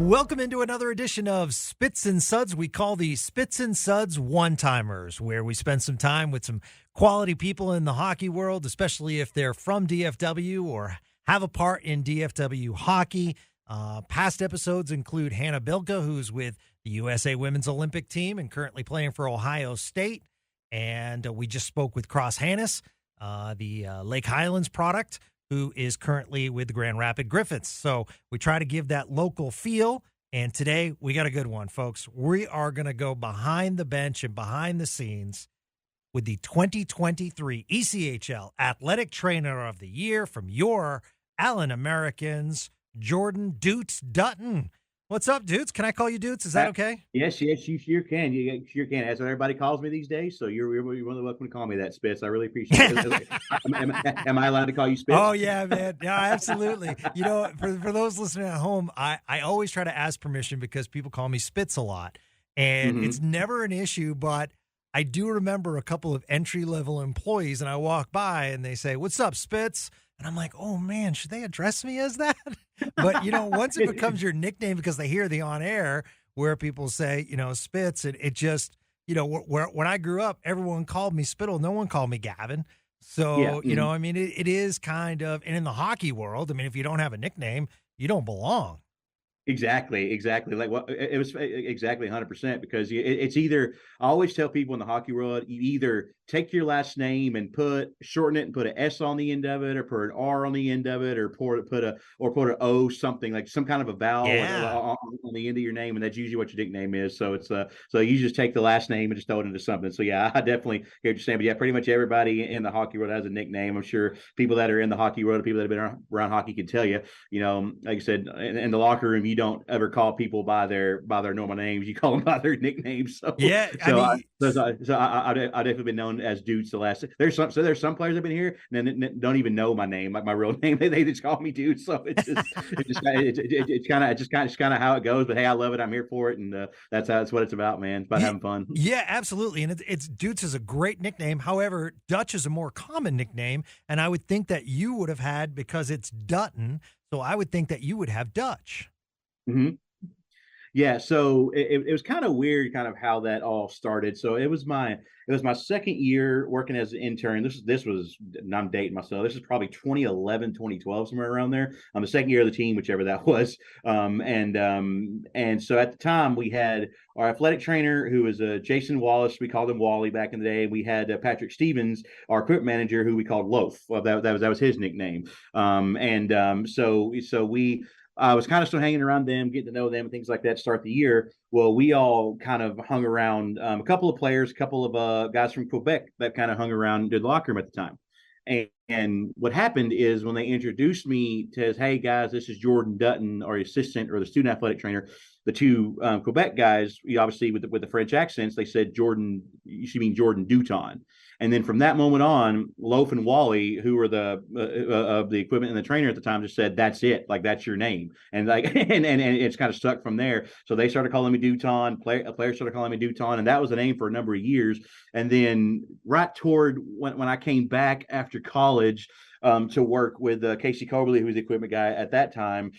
Welcome into another edition of Spits and Suds. We call these Spits and Suds one-timers, where we spend some time with some quality people in the hockey world, especially if they're from DFW or have a part in DFW hockey. Past episodes include Hannah Bilka, who's with the USA Women's Olympic team and currently playing for Ohio State. And we just spoke with Cross Hannes, the Lake Highlands product, who is currently with the Grand Rapid Griffins. So we try to give that local feel, and today we got a good one, folks. We are going to go behind the bench and behind the scenes with the 2023 ECHL Athletic Trainer of the Year from your Allen Americans, Jordan Dutes Dutton. What's up, Dutes? Can I call you Dutes? Is that okay? Yes, you sure can. You sure can. That's what everybody calls me these days. So you're really welcome to call me that, Spitz. I really appreciate it. Am I allowed to call you Spitz? Oh, yeah, man. Yeah, absolutely. You know, for those listening at home, I always try to ask permission because people call me Spitz a lot. And it's never an issue, but I do remember a couple of entry-level employees, and I walk by and they say, "What's up, Spitz?" And I'm like, oh, man, should they address me as that? But, you know, once it becomes your nickname because they hear the on-air where people say, you know, Spitz, it just, you know, when I grew up, everyone called me Spittle. No one called me Gavin. So, Yeah. you know, I mean, it is kind of, and in the hockey world, I mean, if you don't have a nickname, you don't belong. Exactly. Like what it was exactly 100% because it's either I always tell people in the hockey world, you either take your last name and shorten it and put an S on the end of it, or put an R on the end of it, or put an O, something like some kind of a vowel on the end of your name, and that's usually what your nickname is. So it's so you just take the last name and just throw it into something. So yeah, I definitely hear what you're saying. But yeah, pretty much everybody in the hockey world has a nickname. I'm sure people that are in the hockey world, people that have been around hockey can tell you. You know, like I said, in the locker room, you don't ever call people by their normal names. You call them by their nicknames. So yeah, I've definitely been known as Dutes the last. There's some players that have been here and don't even know my name, like my real name. They just call me Dutes. So it's kind of how it goes. But hey, I love it. I'm here for it, and that's what it's about, man. It's about having fun. Yeah, absolutely. And it's Dutes is a great nickname. However, Dutch is a more common nickname, and I would think that you would have had, because it's Dutton. So I would think that you would have Dutch. Mm-hmm. Yeah, so it was kind of weird, kind of how that all started. So it was my second year working as an intern. This was I'm dating myself. This is probably 2011, 2012, somewhere around there. I'm the second year of the team, whichever that was. And so at the time we had our athletic trainer, who was Jason Wallace. We called him Wally back in the day. We had Patrick Stevens, our equipment manager, who we called Loaf. Well, that was his nickname. So we. I was kind of still hanging around them, getting to know them and things like that to start the year. Well, we all kind of hung around a couple of players, a couple of guys from Quebec that kind of hung around the locker room at the time. And what happened is when they introduced me to, hey, guys, this is Jordan Dutton, our assistant or the student athletic trainer, the two Quebec guys, obviously with the French accents, they said, Jordan, you should mean Jordan Dutton. And then from that moment on, Loaf and Wally, who were the of the equipment and the trainer at the time, just said, "That's it. Like that's your name." And like and it's kind of stuck from there. So they started calling me Dutton. Players started calling me Dutton, and that was the name for a number of years. And then right toward when I came back after college to work with Casey Coberly, who was the equipment guy at that time,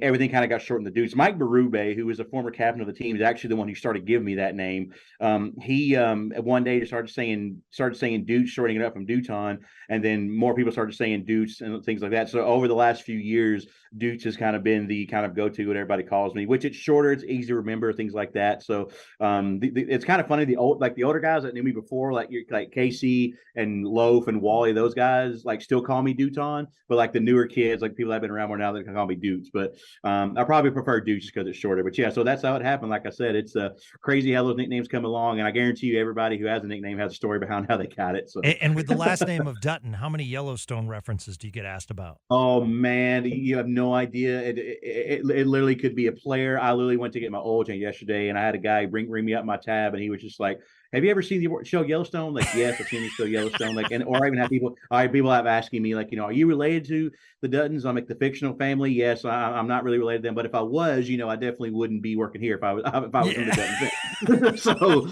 everything kind of got shortened to Dutes. Mike Berube, who was a former captain of the team, is actually the one who started giving me that name. He one day started saying Dutes, shortening it up from Dutton, and then more people started saying Dutes and things like that. So over the last few years, Dutes has kind of been the kind of go-to what everybody calls me, which it's shorter, it's easy to remember, things like that. So it's kind of funny, the older guys that knew me before, like Casey and Loaf and Wally, those guys like still call me Dutton, but like the newer kids, like people that have been around more now, they can call me Dutes. But I probably prefer Dutes just because it's shorter. But yeah, so that's how it happened. Like I said, it's crazy how those nicknames come along, and I guarantee you, everybody who has a nickname has a story behind how they got it. So, and with the last name of Dutton, how many Yellowstone references do you get asked about? Oh man, you have no idea. It literally could be a player. I literally went to get my oil change yesterday, and I had a guy ring me up my tab, and he was just like, "Have you ever seen the show Yellowstone?" Like, yes, I've seen the show Yellowstone. Like, or I even have people have asking me, like, are you related to the Duttons? I'm like, the fictional family. Yes, I'm not really related to them, but if I was, I definitely wouldn't be working here if I was in the Duttons. So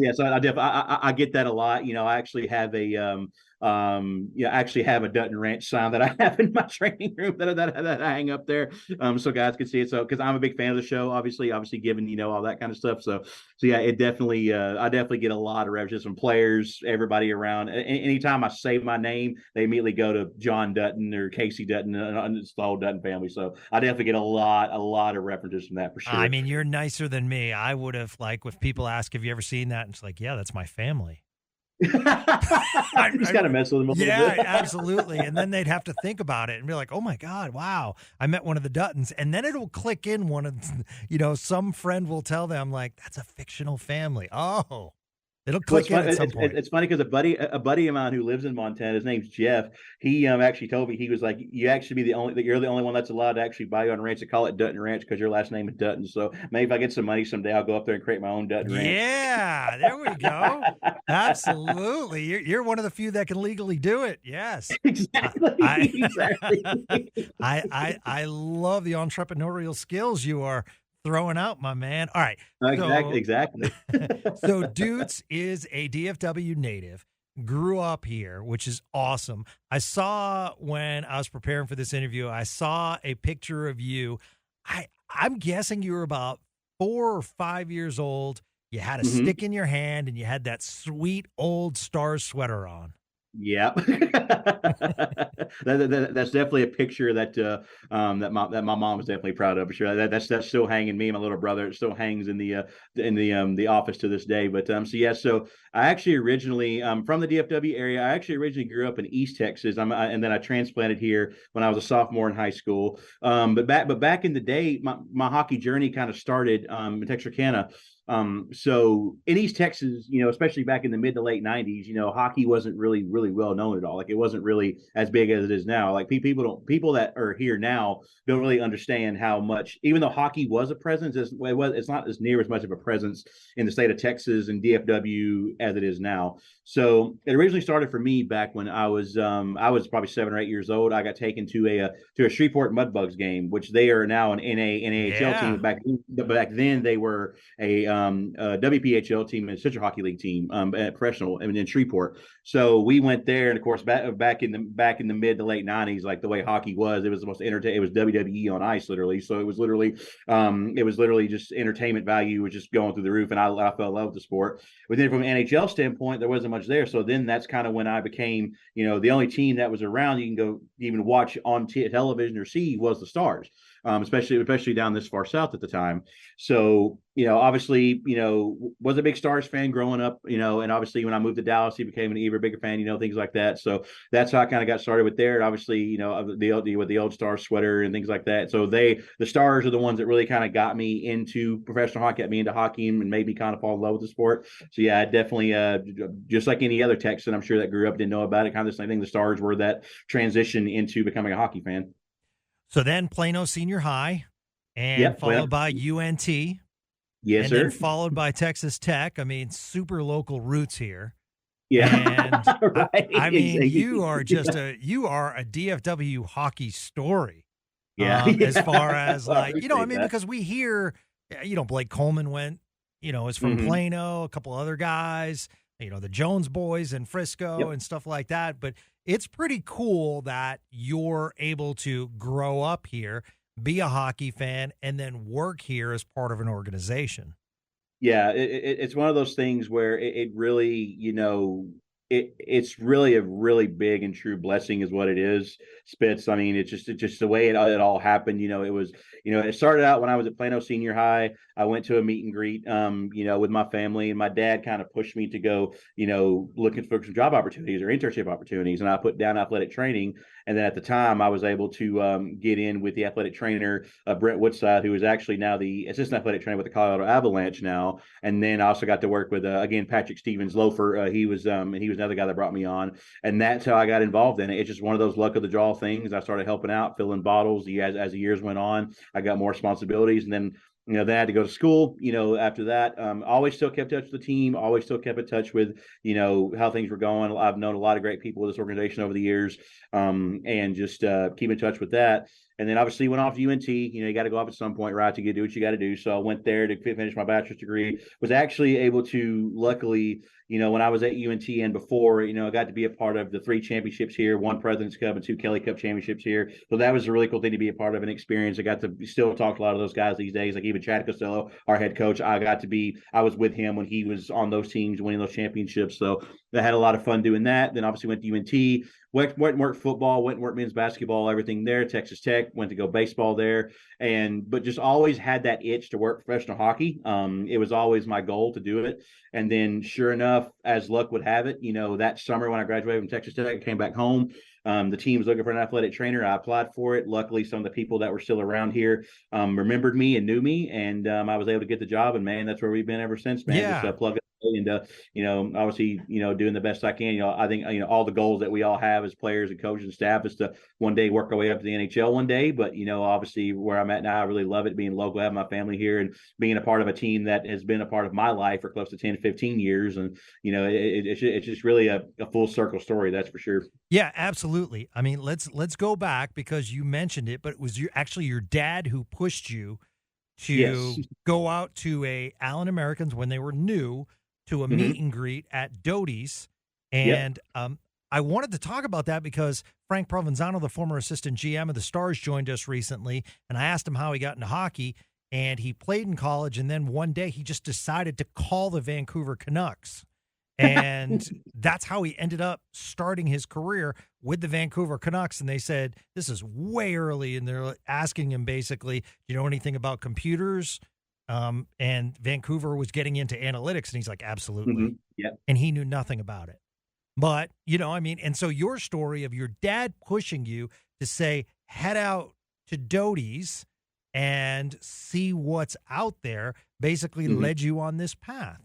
yeah, so I get that a lot. I actually have a Yeah, I actually have a Dutton Ranch sign that I have in my training room that I hang up there, so guys can see it. So because I'm a big fan of the show, obviously given all that kind of stuff. So yeah, it definitely I definitely get a lot of reps just from players, everybody around. Anytime I say my name, they immediately go to John Dutton or Casey Dutton, and it's the whole Dutton family. So I definitely get a lot of references from that for I sure. mean, you're nicer than me. I would have, like, if people ask, have you ever seen that? And it's like, yeah, that's my family. Just kind of mess with them a little yeah, bit. absolutely. And then they'd have to think about it and be like, oh my God, wow, I met one of the Duttons. And then it'll click in one of, some friend will tell them, like, that's a fictional family. Oh, it'll click in at some point. It's funny because a buddy of mine who lives in Montana, his name's Jeff. He actually told me, he was like, "You actually you're the only one that's allowed to actually buy your own ranch. To call it Dutton Ranch because your last name is Dutton. So maybe if I get some money someday, I'll go up there and create my own Dutton Ranch." Yeah, there we go. Absolutely, you're one of the few that can legally do it. Yes, exactly. Exactly. I love the entrepreneurial skills you are throwing out, my man. All right. Exactly. So Dutes is a DFW native, grew up here, which is awesome. I saw when I was preparing for this interview, I saw a picture of you. I'm guessing you were about 4 or 5 years old. You had a stick in your hand and you had that sweet old Stars sweater on. Yeah, that's definitely a picture that that my mom was definitely proud of for sure. That's still hanging. Me and my little brother, it still hangs in the office to this day. But so I actually originally from the DFW area. I actually originally grew up in East Texas. And then I transplanted here when I was a sophomore in high school. But back in the day, my hockey journey kind of started in Texarkana. So in East Texas, especially back in the mid to late 90s, hockey wasn't really well known at all. Like, it wasn't really as big as it is now. Like, people that are here now don't really understand how much, even though hockey was a presence, it's not as near as much of a presence in the state of Texas and DFW as it is now. So it originally started for me back when I was probably 7 or 8 years old. I got taken to a Shreveport Mudbugs game, which they are now an NAHL team. Back then they were a WPHL team and Central Hockey League team, professional, in Shreveport. So we went there, and of course, back in the mid to late 90s, like the way hockey was, it was the most entertaining. It was WWE on ice, literally. So it was literally just entertainment value was just going through the roof, and I fell in love with the sport. But then from an NHL standpoint, there wasn't much there. So then that's kind of when I became, the only team that was around you can go even watch on television or see was the Stars. Especially down this far south at the time. So, obviously, was a big Stars fan growing up, and obviously when I moved to Dallas, he became an even bigger fan, things like that. So that's how I kind of got started with there. And obviously, with the old Stars sweater and things like that. So the Stars are the ones that really kind of got me into professional hockey, got me into hockey, and made me kind of fall in love with the sport. So yeah, I definitely, just like any other Texan, I'm sure that grew up, didn't know about it, kind of the same thing. The Stars were that transition into becoming a hockey fan. So then Plano Senior High, and followed by UNT. Yes, and sir. Then followed by Texas Tech. I mean, super local roots here. Yeah. And right. I mean, you are a DFW hockey story. Yeah. As far as because we hear, Blake Coleman went, is from Plano, a couple other guys, the Jones boys in Frisco and stuff like that. But it's pretty cool that you're able to grow up here, be a hockey fan, and then work here as part of an organization. Yeah, it's one of those things where it really, it's really a really big and true blessing is what it is, Spitz. I mean, it's just the way it all happened. It was, it started out when I was at Plano Senior High. I went to a meet and greet, with my family, and my dad kind of pushed me to go, looking for some job opportunities or internship opportunities. And I put down athletic training. And then at the time I was able to get in with the athletic trainer, Brent Woodside, who is actually now the assistant athletic trainer with the Colorado Avalanche now. And then I also got to work with, again, Patrick Stevens Loafer. He was another guy that brought me on. And that's how I got involved in it. It's just one of those luck of the draw things. I started helping out, filling bottles. As the years went on, I got more responsibilities. And then Then I had to go to school, after that. Always still kept in touch with the team, always still kept in touch with, how things were going. I've known a lot of great people with this organization over the years, and just keep in touch with that. And then obviously went off to UNT. You got to go off at some point, right, to do what you got to do. So I went there to finish my bachelor's degree. Was actually able to, luckily, when I was at UNT and before, I got to be a part of the 3 championships here, 1 President's Cup and 2 Kelly Cup championships here. So that was a really cool thing to be a part of, an experience. I got to still talk to a lot of those guys these days, like even Chad Costello, our head coach. I was with him when he was on those teams winning those championships. So I had a lot of fun doing that. Then obviously went to UNT, went and worked football, went and worked men's basketball, everything there. Texas Tech, went to go baseball there, but just always had that itch to work professional hockey. It was always my goal to do it. And then sure enough, as luck would have it, that summer when I graduated from Texas Tech, I came back home. The team was looking for an athletic trainer. I applied for it. Luckily, some of the people that were still around here remembered me and knew me, and I was able to get the job. And man, that's where we've been ever since, man. Yeah. Just plug it and obviously doing the best I can. I think all the goals that we all have as players and coaches and staff is to one day work our way up to the NHL one day. But obviously where I'm at now, I really love it being local, having my family here, and being a part of a team that has been a part of my life for close to 10 to 15 years. And it's just really a full circle story, that's for sure. Yeah, absolutely. I mean, let's go back, because you mentioned it, but it was actually your dad who pushed you to go out to a Allen Americans when they were new, to a meet and greet at Dutes. And I wanted to talk about that because Frank Provenzano, the former assistant GM of the Stars, joined us recently, and I asked him how he got into hockey, and he played in college, and then one day he just decided to call the Vancouver Canucks. And that's how he ended up starting his career with the Vancouver Canucks. And they said, this is way early, and they're asking him basically, do you know anything about computers? And Vancouver was getting into analytics, and he's like, absolutely. And he knew nothing about it. But, and so your story of your dad pushing you to say, head out to Doty's and see what's out there, basically led you on this path.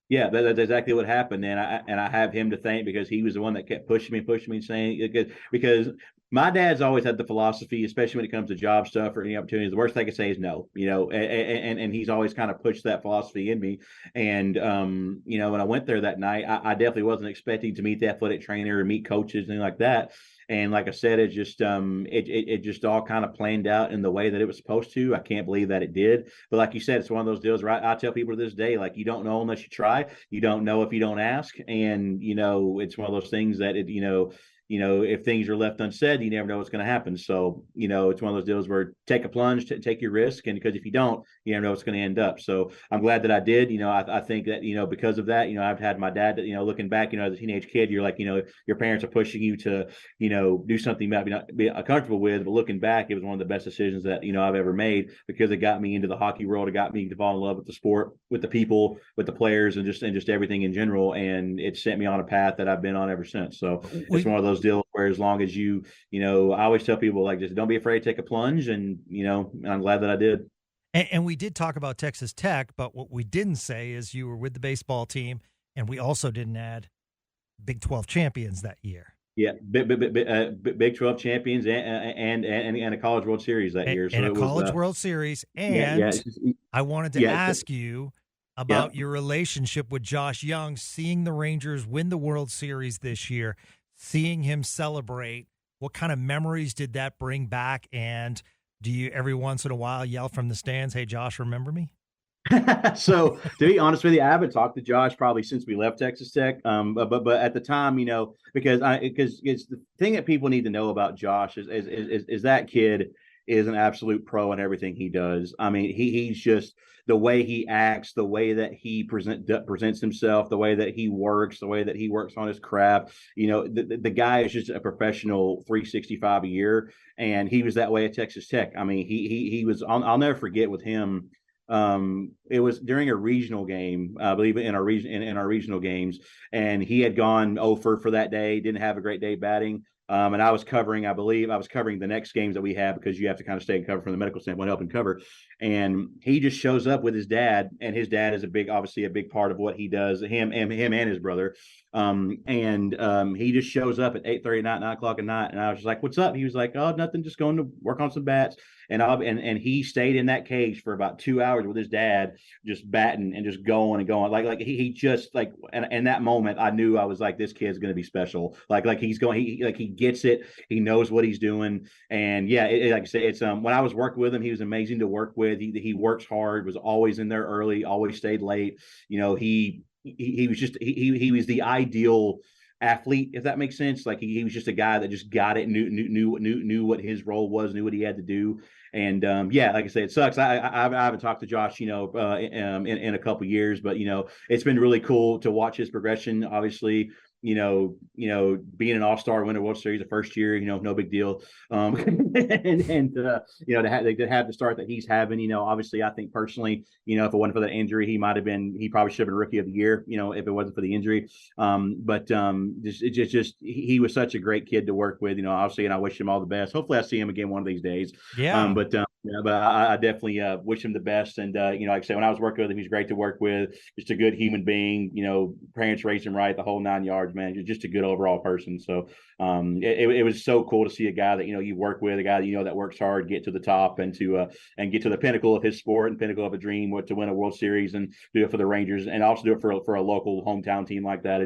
Yeah, that's exactly what happened. And I have him to thank, because he was the one that kept pushing me, saying, because my dad's always had the philosophy, especially when it comes to job stuff or any opportunities, the worst I could say is no, and he's always kind of pushed that philosophy in me. And, when I went there that night, I definitely wasn't expecting to meet the athletic trainer or meet coaches, anything like that. And like I said, it just it just all kind of planned out in the way that it was supposed to. I can't believe that it did. But like you said, it's one of those deals, right? I tell people to this day, like, you don't know unless you try. You don't know if you don't ask. And, it's one of those things that if things are left unsaid, you never know what's going to happen. So, it's one of those deals where take a plunge, take your risk. And because if you don't, you never know what's going to end up. So I'm glad that I did. I think that, because of that, I've had my dad, looking back, as a teenage kid, you're like, your parents are pushing you to, do something you might not be comfortable with. But looking back, it was one of the best decisions that, I've ever made, because it got me into the hockey world. It got me to fall in love with the sport, with the people, with the players, and just everything in general. And it sent me on a path that I've been on ever since. So it's one of those deals where, as long as I always tell people, like, just don't be afraid to take a plunge. And, I'm glad that I did. And we did talk about Texas Tech, but what we didn't say is you were with the baseball team, and we also didn't add Big 12 champions that year. Yeah, Big 12 champions and a College World Series that year. So and a it College was, World Series. And I wanted to ask you about your relationship with Josh Jung, seeing the Rangers win the World Series this year, seeing him celebrate. What kind of memories did that bring back? And do you every once in a while yell from the stands, hey, Josh, remember me? So to be honest with you, I haven't talked to Josh probably since we left Texas Tech. But at the time, because it's the thing that people need to know about Josh is that kid is an absolute pro in everything he does. I mean, he's just the way he acts, the way that he presents himself, the way that he works, the way that he works on his craft. The guy is just a professional 365 a year, and he was that way at Texas Tech. I mean, he was. I'll never forget with him. It was during a regional game, I believe, in our regional games, and he had gone 0 for that day, didn't have a great day batting. And I was covering the next games that we had, because you have to kind of stay and cover from the medical standpoint, help him cover. And he just shows up with his dad, and his dad is obviously a big part of what he does, him and his brother. He just shows up at 8:30 at night, 9 o'clock at night. And I was just like, what's up? He was like, oh, nothing, just going to work on some bats. And he stayed in that cage for about 2 hours with his dad, just batting and just going and going. Like he just like, and in that moment, I knew, I was like, this kid's going to be special. Like he's going, he gets it. He knows what he's doing. And yeah, like I said, it's when I was working with him, he was amazing to work with. He works hard, was always in there early, always stayed late. He was just he was the ideal athlete, if that makes sense. Like he was just a guy that just got it, knew what his role was, knew what he had to do. And yeah, like I said, it sucks. I haven't talked to Josh, in a couple years, but it's been really cool to watch his progression. Obviously, being an all-star, win a World Series the first year, no big deal. To have the start that he's having, obviously, I think personally, if it wasn't for that injury, he probably should have been Rookie of the Year, if it wasn't for the injury. He was such a great kid to work with, obviously, and I wish him all the best. Hopefully I see him again one of these days. Yeah. But I definitely wish him the best. And, like I said, when I was working with him, he's great to work with, just a good human being, parents raised him right, the whole 9 yards, man. He's just a good overall person. So it was so cool to see a guy that, you work with, a guy that, that works hard, get to the top and get to the pinnacle of his sport and pinnacle of a dream, to win a World Series and do it for the Rangers, and also do it for a local hometown team like that.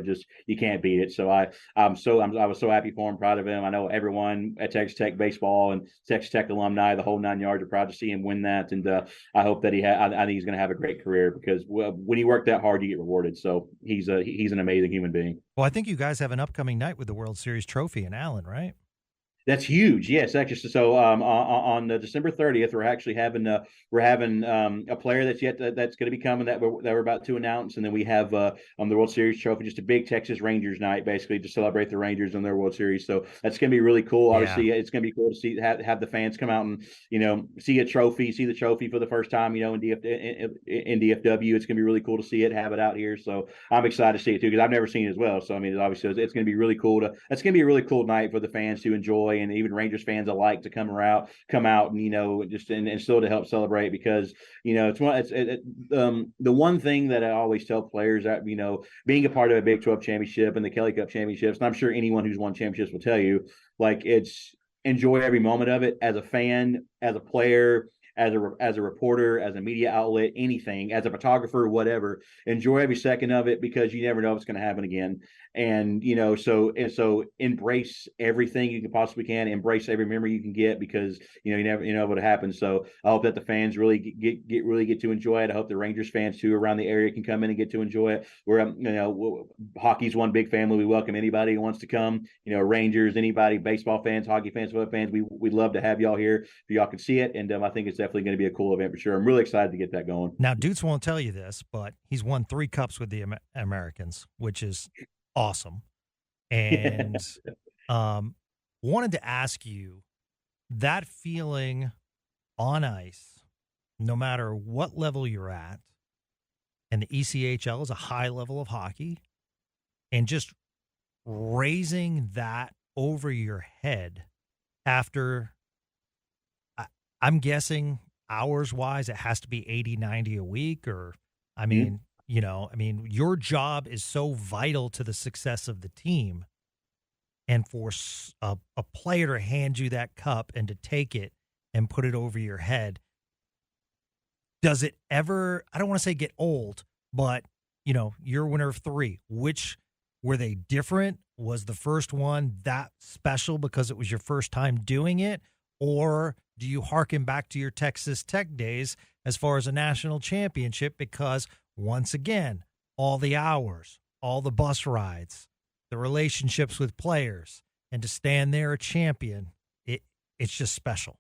You can't beat it. So I was so happy for him, proud of him. I know everyone at Texas Tech baseball and Texas Tech alumni, the whole 9 yards, are proud to see him win that. And I hope that I think he's going to have a great career, because when you work that hard, you get rewarded. So he's an amazing human being. Well, I think you guys have an upcoming night with the World Series trophy in Allen, right? That's huge. Yes, actually. So on December 30th, we're actually having a player that's going to be coming that we're about to announce, and then we have the World Series trophy, just a big Texas Rangers night, basically to celebrate the Rangers and their World Series. So that's going to be really cool. Yeah. Obviously, it's going to be cool to have the fans come out and see the trophy for the first time. In DFW, it's going to be really cool to see it, have it out here. So I'm excited to see it too, because I've never seen it as well. So I mean, obviously, it's going to be really cool it's going to be a really cool night for the fans to enjoy, and even Rangers fans alike to come out and just and still to help celebrate, because the one thing that I always tell players that being a part of a Big 12 championship and the Kelly Cup championships, and I'm sure anyone who's won championships will tell you, like, it's enjoy every moment of it, as a fan, as a player, as a reporter, as a media outlet, anything, as a photographer, whatever. Enjoy every second of it, because you never know what's going to happen again. And so embrace everything you can possibly can. Embrace every memory you can get, because you never know what happens. So I hope that the fans really get to enjoy it. I hope the Rangers fans too around the area can come in and get to enjoy it. We're hockey's one big family. We welcome anybody who wants to come. Rangers, anybody, baseball fans, hockey fans, football fans. We'd love to have y'all here if y'all can see it. And I think it's definitely going to be a cool event for sure. I'm really excited to get that going. Now, Dutes won't tell you this, but he's won 3 cups with the Americans, which is awesome. And wanted to ask you, that feeling on ice, no matter what level you're at, and the ECHL is a high level of hockey, and just raising that over your head after, I'm guessing hours-wise, it has to be 80, 90 a week, or, I mean, your job is so vital to the success of the team. And for a player to hand you that cup and to take it and put it over your head, does it ever, I don't want to say get old, but, you're a winner of 3. Which, were they different? Was the first one that special because it was your first time doing it? Or do you hearken back to your Texas Tech days as far as a national championship? Because, once again, all the hours, all the bus rides, the relationships with players, and to stand there a champion, it's just special.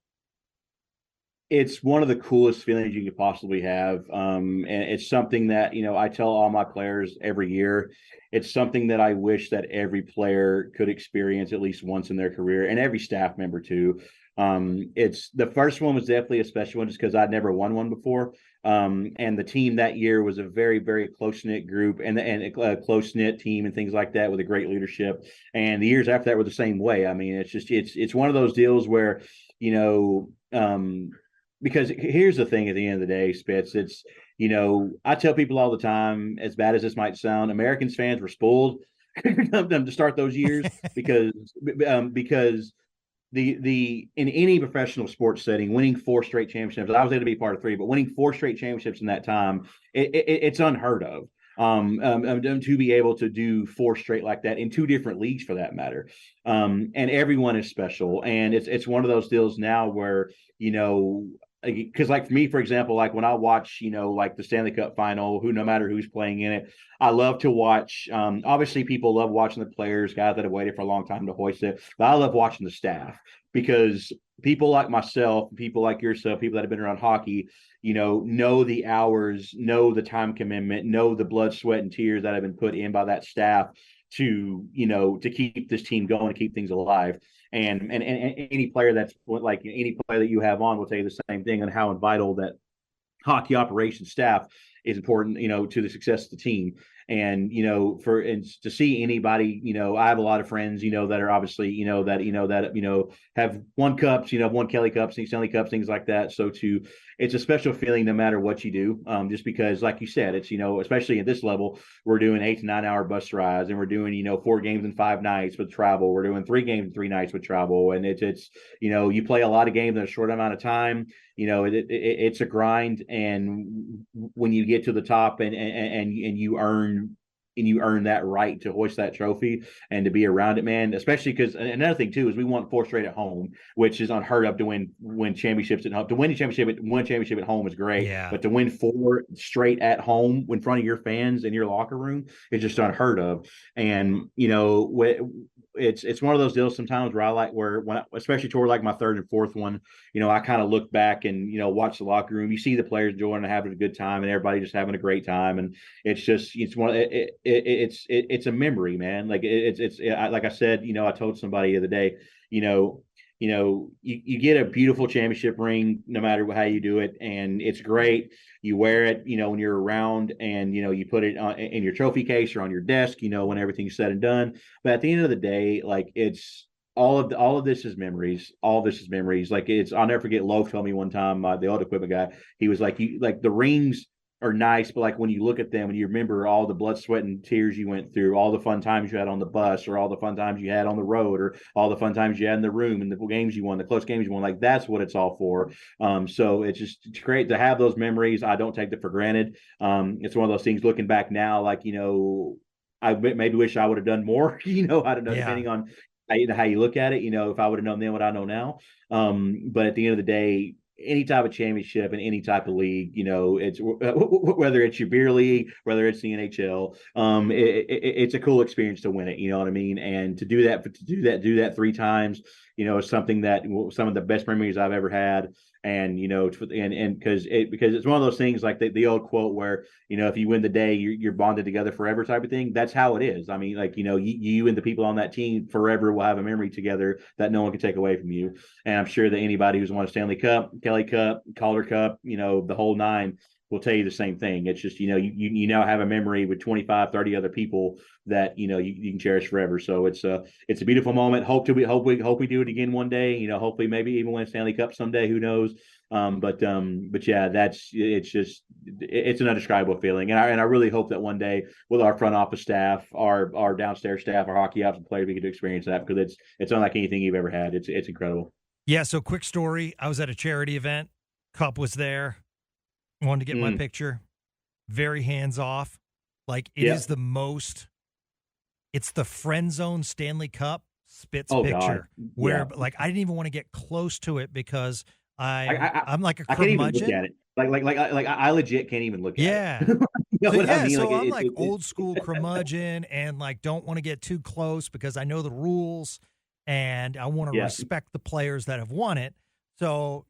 It's one of the coolest feelings you could possibly have. And it's something that, I tell all my players every year. It's something that I wish that every player could experience at least once in their career, and every staff member too. It's the first one was definitely a special one, just because I'd never won one before. And the team that year was a very, very close-knit group, and a close-knit team and things like that, with a great leadership. And the years after that were the same way. I mean, it's one of those deals where, because here's the thing, at the end of the day, Spitz, I tell people all the time, as bad as this might sound, Americans fans were spoiled. to start those years because the in any professional sports setting, winning 4 straight championships. I was able to be part of 3, but winning 4 straight championships in that time, it's unheard of. To be able to do 4 straight like that in 2 different leagues for that matter, and everyone is special, and it's one of those deals now where because like for me, for example, like when I watch like the Stanley Cup final, no matter who's playing in it, I love to watch. Obviously people love watching the players, guys that have waited for a long time to hoist it, but I love watching the staff, because people like myself, people like yourself, people that have been around hockey, know the hours, know the time commitment, know the blood, sweat, and tears that have been put in by that staff to keep this team going, to keep things alive. And any player that's like any player that you have on will tell you the same thing on how vital that hockey operations staff is important, to the success of the team. And to see anybody, I have a lot of friends, that are obviously, that have won cups, won Kelly Cups, Stanley Cups, things like that. So it's a special feeling no matter what you do, just because, like you said, it's especially at this level, we're doing 8 to 9 hour bus rides, and we're doing 4 games in 5 nights with travel. We're doing 3 games in 3 nights with travel, and it's you play a lot of games in a short amount of time. It's a grind, and when you get to the top and you earn that right to hoist that trophy and to be around it, man. Especially because another thing too is we won 4 straight at home, which is unheard of to win championships at home. To win one championship at home is great, Yeah. but to win 4 straight at home in front of your fans in your locker room is just unheard of. And it's one of those deals sometimes where I like especially toward like my 3rd and 4th one, I kind of look back and watch the locker room. You see the players enjoying and having a good time, and everybody just having a great time, and it's a memory, man. Like like I said, I told somebody the other day, you get a beautiful championship ring no matter how you do it, and it's great. You wear it, when you're around, and you put it in your trophy case or on your desk, when everything's said and done. But at the end of the day, like it's all of this is memories. All this is memories. Like I'll never forget. Loaf told me one time, the old equipment guy, he was like, the rings are nice, but like when you look at them and you remember all the blood, sweat, and tears you went through, all the fun times you had on the bus, or all the fun times you had on the road, or all the fun times you had in the room, and the games you won, the close games you won, like that's what it's all for. So it's great to have those memories. I don't take them for granted. It's one of those things looking back now, like, I maybe wish I would have done more, I don't know, depending on how you look at it, if I would have known then what I know now. But at the end of the day, any type of championship in any type of league, it's whether it's your beer league, whether it's the NHL, it's a cool experience to win it. You know what I mean? And to do that 3 times, is something that some of the best memories I've ever had. And because it's one of those things like the old quote where if you win the day, you're bonded together forever type of thing. That's how it is. I mean, like you and the people on that team forever will have a memory together that no one can take away from you. And I'm sure that anybody who's won a Stanley Cup, Kelly Cup, Calder Cup, the whole 9 will tell you the same thing. It's just you now have a memory with 25, 30 other people that you can cherish forever. So it's a beautiful moment. Hope we do it again one day. Hopefully maybe even win a Stanley Cup someday. Who knows? But yeah, it's an indescribable feeling, and I really hope that one day with our front office staff, our downstairs staff, our hockey ops and players, we get to experience that, because it's unlike anything you've ever had. It's incredible. Yeah. So quick story: I was at a charity event. Cup was there. Wanted to get my picture. Very hands off. Like it is the most. It's the friend zone Stanley Cup Spitz picture where like I didn't even want to get close to it because I'm like a curmudgeon. I can't even look at it. Like I legit can't even look at it. So I'm like old school curmudgeon and like don't want to get too close because I know the rules and I want to respect the players that have won it. So,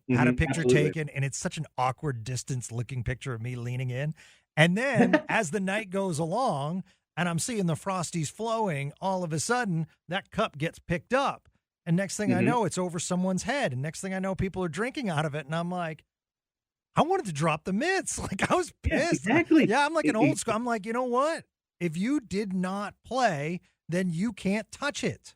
had a picture taken, and it's such an awkward distance looking picture of me leaning in. And then as the night goes along and I'm seeing the Frosties flowing, all of a sudden that cup gets picked up. And next thing I know, it's over someone's head. And next thing I know, people are drinking out of it. And I'm like, I wanted to drop the mitts. Like I was pissed. Yeah, exactly. Yeah, I'm like an old school. I'm like, you know what? If you did not play, then you can't touch it.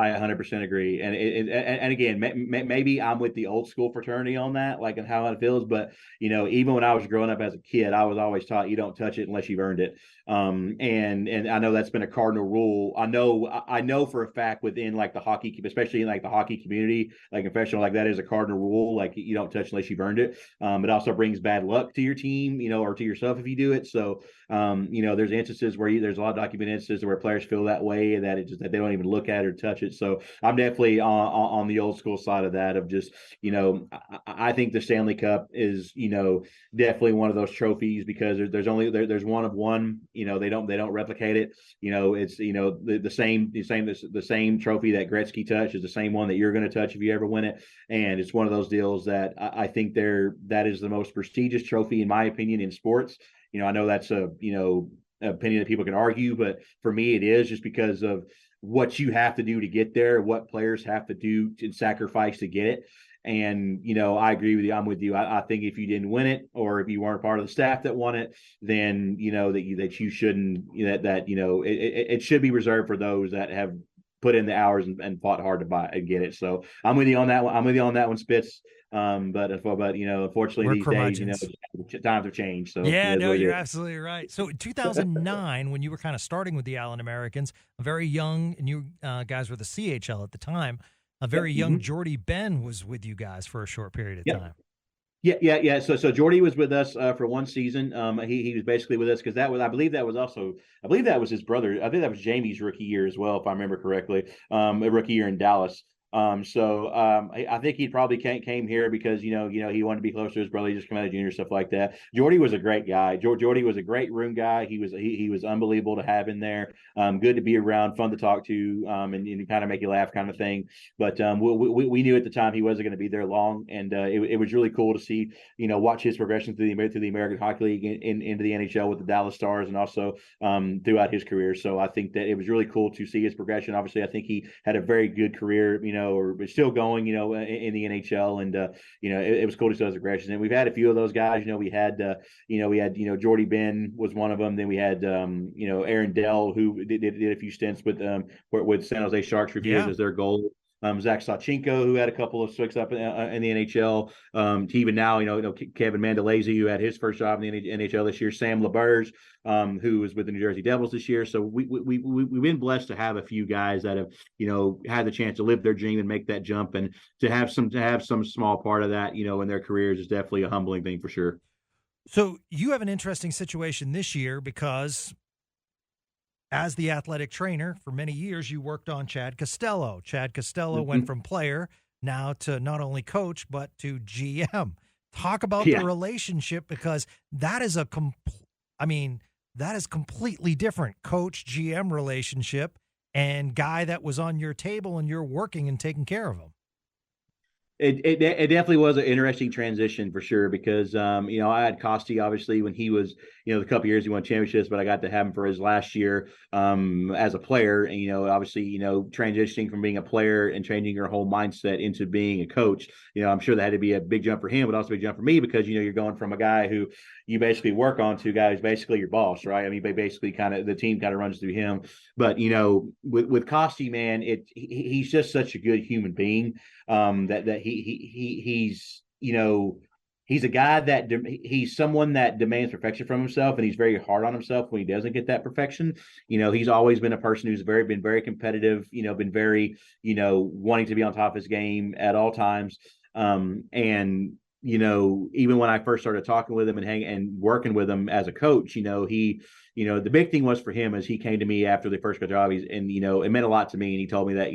I 100% agree. And again, maybe I'm with the old school fraternity on that, like, and how it feels. But, even when I was growing up as a kid, I was always taught you don't touch it unless you've earned it. And I know that's been a cardinal rule. I know for a fact within like the hockey, especially in like the hockey community, like professional, like that is a cardinal rule. Like you don't touch unless you've earned it. It also brings bad luck to your team, or to yourself if you do it. So, there's instances where there's a lot of documented instances where players feel that way, and that that they don't even look at it or touch it. So I'm definitely on the old school side of that, of just, I think the Stanley Cup is, definitely one of those trophies, because there's one of one. They don't replicate it. It's the same trophy that Gretzky touched is the same one that you're going to touch if you ever win it. And it's one of those deals that I think that is the most prestigious trophy, in my opinion, in sports. I know that's a opinion that people can argue, but for me it is, just because of what you have to do to get there, what players have to do and sacrifice to get it. And, I agree with you. I'm with you. I think if you didn't win it, or if you weren't part of the staff that won it, then, that you shouldn't, it should be reserved for those that have put in the hours and fought hard to buy and get it. So I'm with you on that one. I'm with you on that one, Spitz. But unfortunately We're these days, curmudgeons. times have changed. So Yeah, no, what it you're is. absolutely right. So in 2009, when you were kind of starting with the Allen Americans, a very young, and you guys were the CHL at the time, a very Yep. young Mhm. Jordy Ben was with you guys for a short period of Yep. time. Yeah. So Jordy was with us for one season. He was basically with us because I believe that was his brother. I think that was Jamie's rookie year as well, if I remember correctly. A rookie year in Dallas. I think he probably came here because he wanted to be closer to his brother. He just came out of junior, stuff like that. Jordy was a great guy. Jordy was a great room guy. He was unbelievable to have in there. Good to be around, fun to talk to, and kind of make you laugh, kind of thing. But we knew at the time he wasn't going to be there long, and it was really cool to see, watch his progression through the American Hockey League into the NHL with the Dallas Stars, and also throughout his career. So I think that it was really cool to see his progression. Obviously, I think he had a very good career, or is still going, in the NHL, and it was cool to see those progressions. And we've had a few of those guys. We had Jordy Ben was one of them. Then we had Aaron Dell, who did a few stints with San Jose Sharks for years Yeah. as their goal. Zach Sawchenko, who had a couple of swings up in the NHL, to even now, Kevin Mandolese, who had his first job in the NHL this year, Sam LeBurge, who was with the New Jersey Devils this year. So we've been blessed to have a few guys that have, had the chance to live their dream and make that jump, and to have some small part of that, in their careers is definitely a humbling thing for sure. So you have an interesting situation this year because as the athletic trainer for many years, you worked on Chad Costello. Chad Costello went Mm-hmm. from player now to not only coach, but to GM. Talk about the Yeah. relationship, because that is that is completely different coach GM relationship, and guy that was on your table and you're working and taking care of him. It definitely was an interesting transition for sure, because I had Costi obviously when he was, the couple years he won championships, but I got to have him for his last year as a player, and obviously transitioning from being a player and changing your whole mindset into being a coach. I'm sure that had to be a big jump for him, but also a big jump for me, because you're going from a guy who you basically work on to a guy who's basically your boss, right? I mean, basically the team kind of runs through him. But with Costi, man, he's just such a good human being. He's a guy that he's someone that demands perfection from himself, and he's very hard on himself when he doesn't get that perfection. He's always been a person who's been very competitive, been very, wanting to be on top of his game at all times. And even when I first started talking with him and working with him as a coach, the big thing was for him is he came to me after the first job. It meant a lot to me. And he told me that,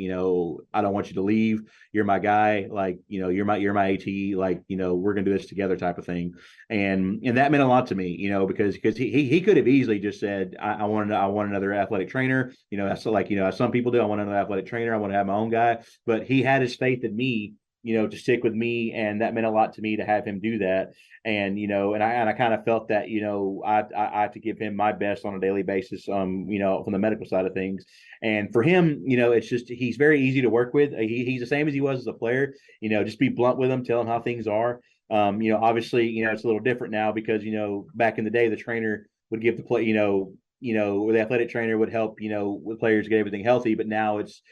I don't want you to leave. You're my guy. Like, you're my AT, like, we're going to do this together type of thing. And that meant a lot to me, because he could have easily just said, I want another athletic trainer. That's like, as some people do. I want another athletic trainer. I want to have my own guy, but he had his faith in me, to stick with me. And that meant a lot to me to have him do that. And, I kind of felt that, I had to give him my best on a daily basis, from the medical side of things. And for him, it's just, he's very easy to work with. He's the same as he was as a player, just be blunt with him, tell him how things are. Obviously, it's a little different now because, back in the day, the trainer would give the play, the athletic trainer would help, with players get everything healthy. But now it's,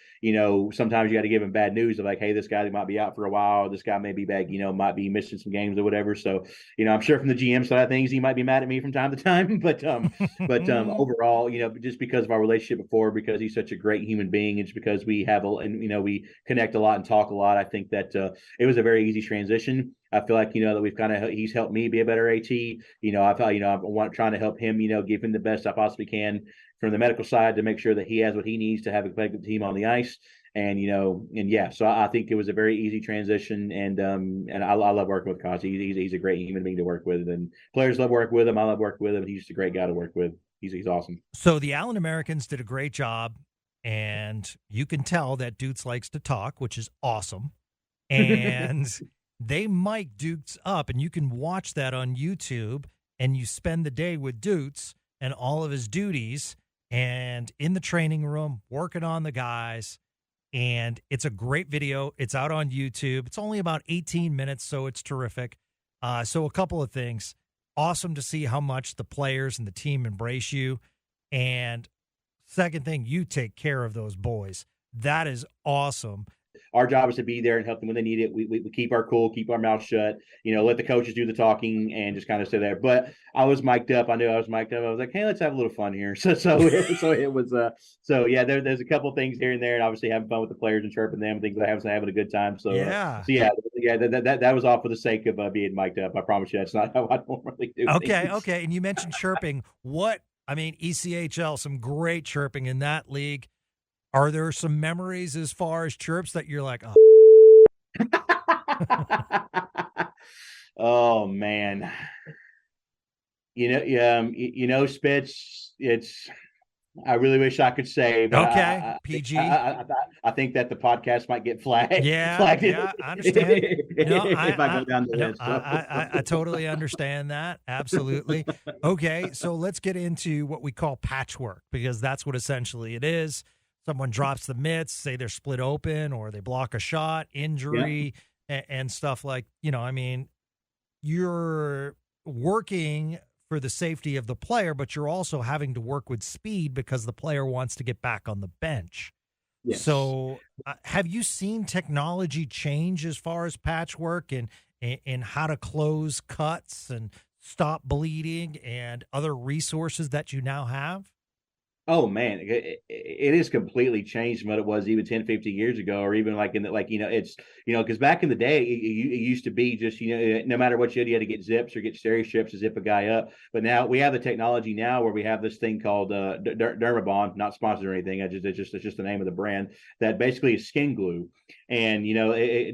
sometimes you got to give them bad news of like, hey, this guy might be out for a while. This guy may be back, might be missing some games or whatever. So, I'm sure from the GM side of things, he might be mad at me from time to time. But overall, just because of our relationship before, because he's such a great human being, it's because we have we connect a lot and talk a lot. I think that it was a very easy transition. I feel like, that we've he's helped me be a better AT. I felt, I'm trying to help him, give him the best I possibly can from the medical side to make sure that he has what he needs to have a competitive team on the ice. And, so I think it was a very easy transition. And I love working with Coach. He's a great human being to work with, and players love working with him. I love working with him. He's just a great guy to work with. He's awesome. So the Allen Americans did a great job, and you can tell that Dutes likes to talk, which is awesome. And they mic Dutes up, and you can watch that on YouTube, and you spend the day with Dutes and all of his duties and in the training room working on the guys. And it's a great video. It's out on YouTube. It's only about 18 minutes, so it's terrific. So a couple of things. Awesome to see how much the players and the team embrace you. And second thing, you take care of those boys. That is awesome. Our job is to be there and help them when they need it. We keep our cool, keep our mouth shut, let the coaches do the talking and just kind of stay there. But I was mic'd up. I knew I was mic'd up. I was like, hey, let's have a little fun here. So it was, there's a couple things here and there, and obviously having fun with the players and chirping them, things like having a good time. So, that was all for the sake of being mic'd up. I promise you, that's not how I normally do things. Okay. And you mentioned chirping. ECHL, some great chirping in that league. Are there some memories as far as chirps that you're like, oh, oh man, Spitz, I really wish I could say, but okay, PG. I think that the podcast might get flagged. Yeah, I understand. If I go down the list. I totally understand that. Absolutely. Okay, so let's get into what we call patchwork, because that's what essentially it is. Someone drops the mitts, say they're split open, or they block a shot, injury, and stuff like, you're working for the safety of the player, but you're also having to work with speed because the player wants to get back on the bench. Yes. So have you seen technology change as far as patchwork and how to close cuts and stop bleeding and other resources that you now have? Oh man, it is completely changed from what it was even 10, 15 years ago, or even it's, because back in the day, it used to be just, no matter what you had to get zips or get steri strips to zip a guy up. But now we have the technology now where we have this thing called Dermabond, not sponsored or anything. It's just the name of the brand, that basically is skin glue. And,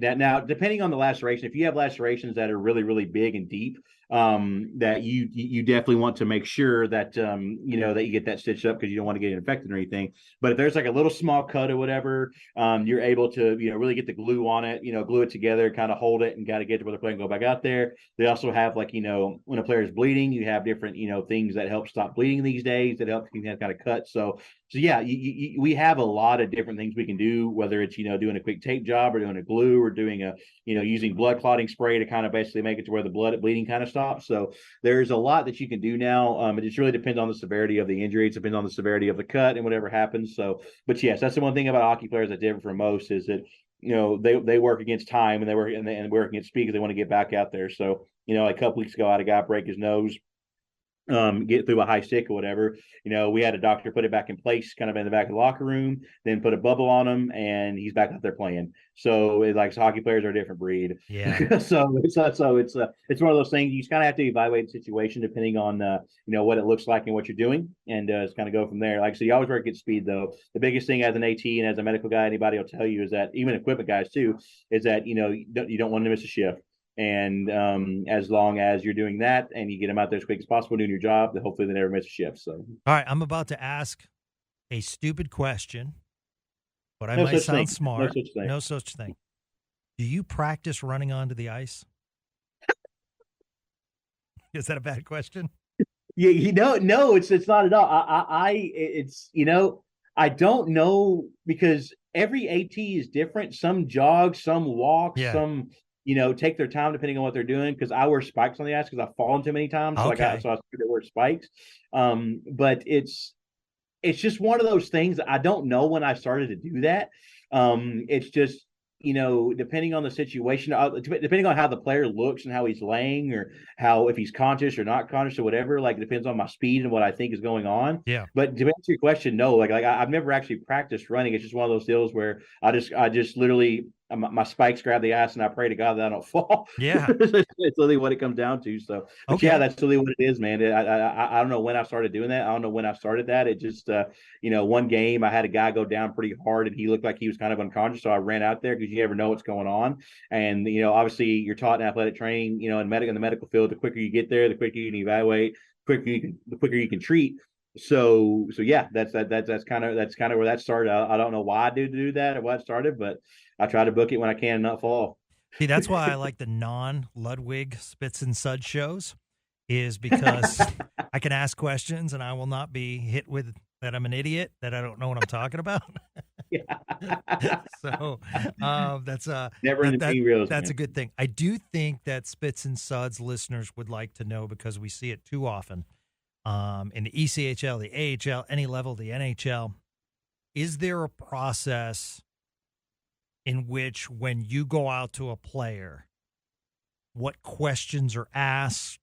that now, depending on the laceration, if you have lacerations that are really, really big and deep, that you definitely want to make sure that that you get that stitched up, because you don't want to get infected or anything. But if there's like a little small cut or whatever, you're able to really get the glue on it, glue it together, kind of hold it, and got to get to where the player can go back out there. They also have when a player is bleeding, you have different things that help stop bleeding these days, that help you have kind of cut. So yeah, we have a lot of different things we can do, whether it's doing a quick tape job, or doing a glue, or doing a using blood clotting spray to kind of basically make it to where the bleeding kind of stops. So there's a lot that you can do now. It just really depends on the severity of the injury. It depends on the severity of the cut and whatever happens. So, but yes, that's the one thing about hockey players that's different from most, is that they work against time, and they work against speed because they want to get back out there. So a couple weeks ago, I had a guy break his nose, get through a high stick or whatever. We had a doctor put it back in place, kind of in the back of the locker room, then put a bubble on him, and he's back out there playing. So hockey players are a different breed. Yeah. so it's one of those things. You just kind of have to evaluate the situation depending on what it looks like and what you're doing, and just kind of go from there. Like I said, you always work at speed though. The biggest thing as an AT and as a medical guy, anybody will tell you, is that, even equipment guys too, is that you don't want to miss a shift. And as long as you're doing that and you get them out there as quick as possible doing your job, then hopefully they never miss a shift. So, all right, I'm about to ask a stupid question, but I might sound smart. No such thing. Do you practice running onto the ice? Is that a bad question? Yeah, no, it's not at all. I don't know, because every AT is different. Some jog, some walk, some take their time depending on what they're doing. Because I wear spikes on the ice because I've fallen too many times. So Okay. I started to wear spikes. But it's just one of those things. I don't know when I started to do that. It's just, depending on the situation, depending on how the player looks and how he's laying, or how, if he's conscious or not conscious or whatever, like, it depends on my speed and what I think is going on. Yeah. But to answer your question, no, I've never actually practiced running. It's just one of those deals where I just literally, my spikes grab the ice and I pray to God that I don't fall. Yeah. It's literally what it comes down to. So, but yeah, Okay. that's really what it is, man. I don't know when I started doing that. I don't know when I started that. It just, one game I had a guy go down pretty hard and he looked like he was kind of unconscious. So I ran out there because you never know what's going on. And, obviously you're taught in athletic training, in the medical field, the quicker you get there, the quicker you can evaluate, the quicker you can treat. So yeah, that's kind of where that started. I don't know why I do that or why it started, but I try to book it when I can and not fall. See, that's why I like the non-Ludwig Spits and Suds shows, is because I can ask questions and I will not be hit with that I'm an idiot, that I don't know what I'm talking about. So that's Never in the reels. that's a good thing. I do think that Spits and Suds listeners would like to know, because we see it too often in the ECHL, the AHL, any level, the NHL. Is there a process in which, when you go out to a player, what questions are asked?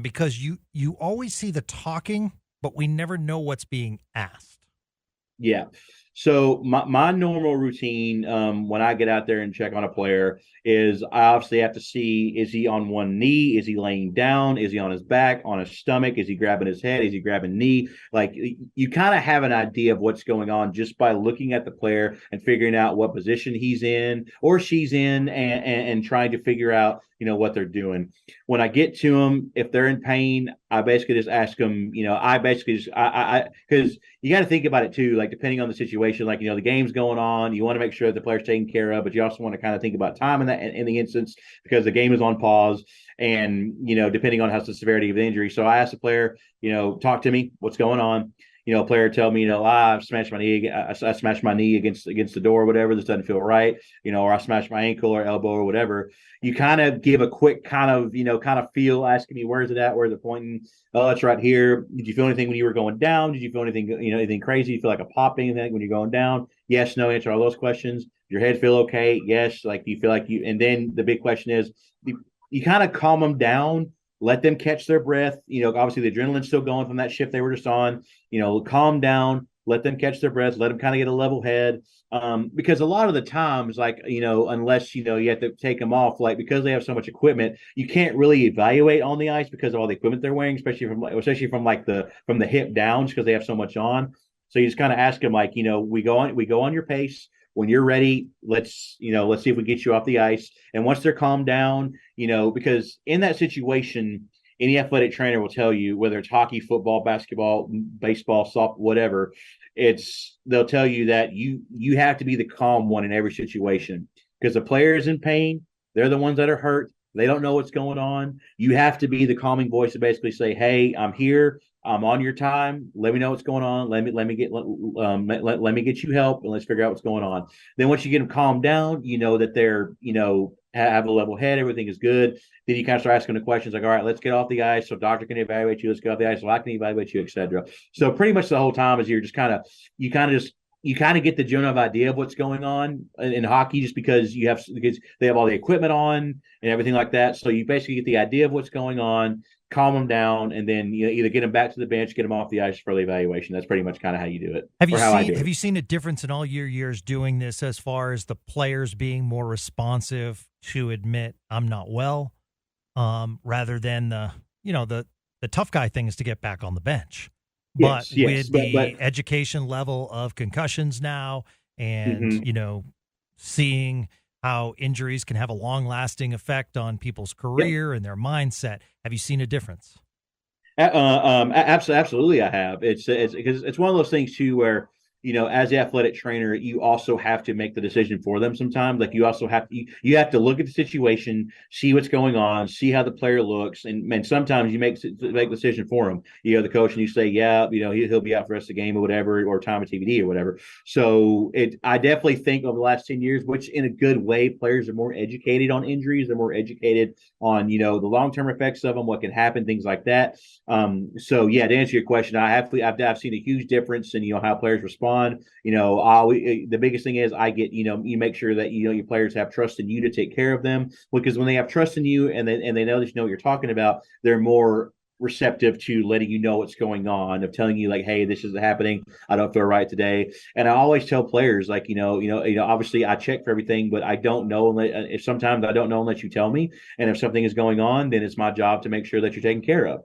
Because you always see the talking, but we never know what's being asked. Yeah. So my normal routine, when I get out there and check on a player, is I obviously have to see, is he on one knee? Is he laying down? Is he on his back, on his stomach? Is he grabbing his head? Is he grabbing knee? Like, you kind of have an idea of what's going on just by looking at the player and figuring out what position he's in or she's in, and trying to figure out, what they're doing. When I get to them, if they're in pain, I basically just ask them, because you got to think about it too, like, depending on the situation, like, the game's going on, you want to make sure that the player's taken care of, but you also want to kind of think about time in the instance, because the game is on pause, and, depending on how the severity of the injury. So I ask the player, talk to me, what's going on? A player tell me, I've smashed my knee. I smashed my knee against the door or whatever. This doesn't feel right. Or I smashed my ankle or elbow or whatever. You kind of give a quick kind of feel, asking me, where's it at? Where's it pointing? Oh, it's right here. Did you feel anything when you were going down? Did you feel anything, anything crazy? You feel like a popping anything when you're going down? Yes, no, answer all those questions. Your head feel okay? Yes. Like, do you feel like you, and then the big question is, you kind of calm them down, let them catch their breath. Obviously the adrenaline's still going from that shift they were just on. Calm down, let them catch their breath, let them kind of get a level head. Because a lot of the times, like, unless, you have to take them off, like, because they have so much equipment, you can't really evaluate on the ice because of all the equipment they're wearing, especially from the hip down, because they have so much on. So you just kind of ask them, like, we go on your pace. When you're ready, let's see if we get you off the ice. And once they're calmed down, because in that situation, any athletic trainer will tell you, whether it's hockey, football, basketball, baseball, softball, whatever, they'll tell you that you have to be the calm one in every situation, because the player is in pain. They're the ones that are hurt. They don't know what's going on. You have to be the calming voice to basically say, hey, I'm here. I'm on your time. Let me know what's going on. Let me get you help, and let's figure out what's going on. Then once you get them calmed down, that they're, have a level head, everything is good. Then you kind of start asking the questions, like, all right, let's get off the ice so doctor can evaluate you. Let's get off the ice so I can evaluate you, etc. So pretty much the whole time is you're just you kind of get the general idea of what's going on in hockey, just because they have all the equipment on and everything like that. So you basically get the idea of what's going on, calm them down, and then either get them back to the bench, get them off the ice for the evaluation. That's pretty much kind of how you do it. Have you seen a difference in all your years doing this, as far as the players being more responsive to admit, I'm not well, rather than the tough guy thing is to get back on the bench? But with the education level of concussions now, and seeing how injuries can have a long-lasting effect on people's career and their mindset, have you seen a difference? Absolutely, I have. It's because it's one of those things too, where as the athletic trainer, you also have to make the decision for them sometimes. Like you also have to, you have to look at the situation, see what's going on, see how the player looks. And sometimes you make the decision for him. The coach, and you say, yeah, he'll be out for the rest of the game or whatever, or time of TBD or whatever. So I definitely think over the last 10 years, which in a good way, players are more educated on injuries. They're more educated on, the long-term effects of them, what can happen, things like that. So yeah, to answer your question, I've seen a huge difference in, how players respond. The biggest thing is you make sure that your players have trust in you to take care of them, because when they have trust in you and they know that you know what you're talking about, they're more receptive to letting you know what's going on, of telling you like, hey, this is happening, I don't feel right today. And I always tell players like, obviously I check for everything, but I don't know if sometimes I don't know unless you tell me. And if something is going on, then it's my job to make sure that you're taken care of.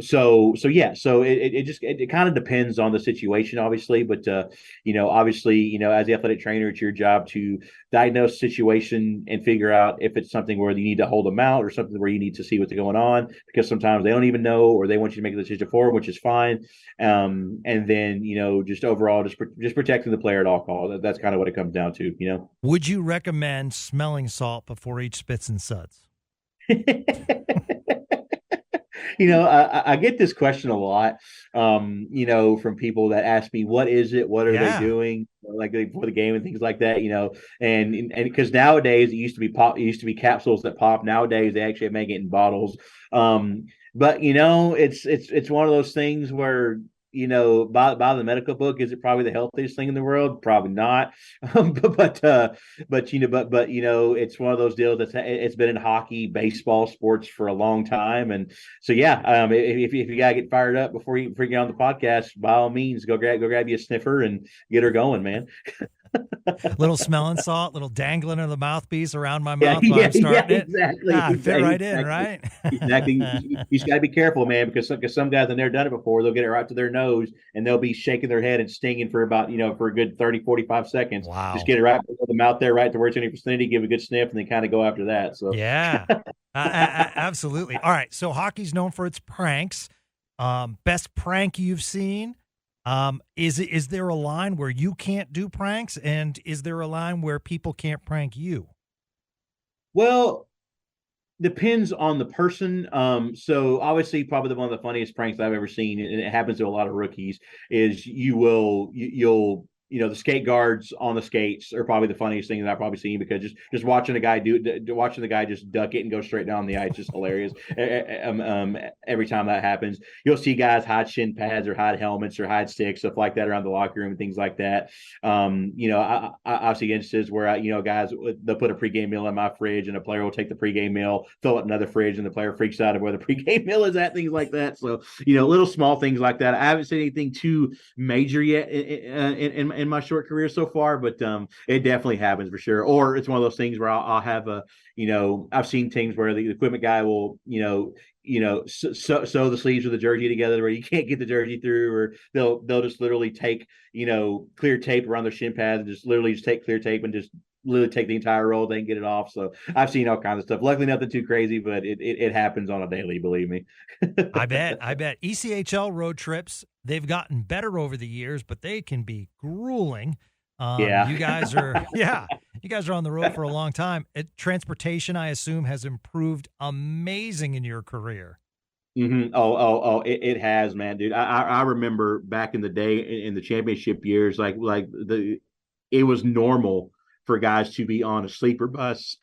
So it kind of depends on the situation, obviously, but obviously, as the athletic trainer, it's your job to diagnose the situation and figure out if it's something where you need to hold them out or something where you need to see what's going on, because sometimes they don't even know, or they want you to make a decision for them, which is fine. And then, just overall, just protecting the player at all costs. That's kind of what it comes down to. Would you recommend smelling salt before each Spits and Suds? I get this question a lot, from people that ask me, what is it? What are they doing? Like before the game and things like that, and because nowadays it used to be capsules that pop. Nowadays they actually make it in bottles. But it's one of those things where, by the medical book, is it probably the healthiest thing in the world? Probably not. But it's one of those deals it's been in hockey, baseball, sports for a long time. And so, yeah, if you gotta get fired up before you get on the podcast, by all means, go grab you a sniffer and get her going, man. Little smelling salt, little dangling of the mouthpiece around my mouth while I'm starting it. Exactly. Fit right in, right? Exactly. You just got to be careful, man, because some guys have never done it before. They'll get it right to their nose and they'll be shaking their head and stinging for about, for a good 30, 45 seconds. Wow. Just get it right below the mouth there, right to where it's in your vicinity, give a good sniff, and then kind of go after that. So yeah, absolutely. All right. So hockey's known for its pranks. Best prank you've seen? Is there a line where you can't do pranks, and is there a line where people can't prank you? Well, depends on the person. So obviously, probably one of the funniest pranks I've ever seen, and it happens to a lot of rookies, is you'll the skate guards on the skates are probably the funniest thing that I've probably seen, because just watching the guy just duck it and go straight down the ice is just hilarious. Every time that happens, you'll see guys hide shin pads or hide helmets or hide sticks, stuff like that around the locker room and things like that. I see instances where guys, they'll put a pregame meal in my fridge, and a player will take the pregame meal, fill it in another fridge, and the player freaks out of where the pregame meal is at, things like that. So little small things like that. I haven't seen anything too major yet in my short career so far, but it definitely happens for sure. Or it's one of those things where I'll have I've seen teams where the equipment guy will sew the sleeves of the jersey together where you can't get the jersey through, or they'll just literally take clear tape around their shin pads and just take clear tape and just literally take the entire roll, then get it off. So I've seen all kinds of stuff. Luckily, nothing too crazy, but it happens on a daily, believe me. I bet. ECHL road trips, they've gotten better over the years, but they can be grueling. You guys are on the road for a long time. Transportation, I assume, has improved amazing in your career. Mm-hmm. It has, man, dude. I remember back in the day in the championship years, it was normal for guys to be on a sleeper bus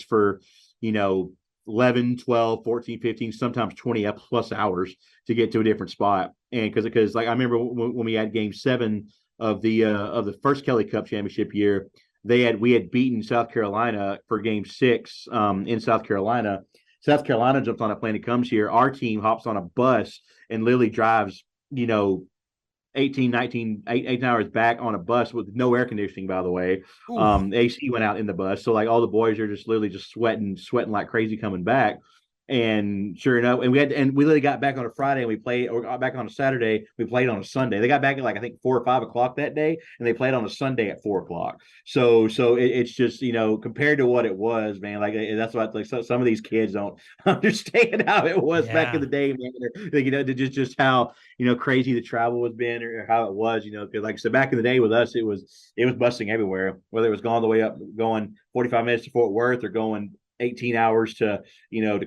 for 11, 12, 14, 15, sometimes 20 plus hours to get to a different spot. And because like I remember when we had game 7 of the first Kelly Cup championship year, we had beaten South Carolina for game 6 in South Carolina. South Carolina jumps on a plane and comes here. Our team hops on a bus and literally drives 18 hours back on a bus with no air conditioning, by the way. The AC went out in the bus, so like all the boys are just literally just sweating like crazy coming back. And sure enough, and we literally got back on a Friday and we played, or got back on a Saturday. We played on a Sunday. They got back at like I think 4 or 5 o'clock that day, and they played on a Sunday at 4 o'clock. So it's just compared to what it was, man. Like that's what like some of these kids don't understand how it was back in the day, man. Just how crazy the travel has been or how it was, because like I said, back in the day with us, it was busting everywhere. Whether it was going the way up, going 45 minutes to Fort Worth, or going 18 hours to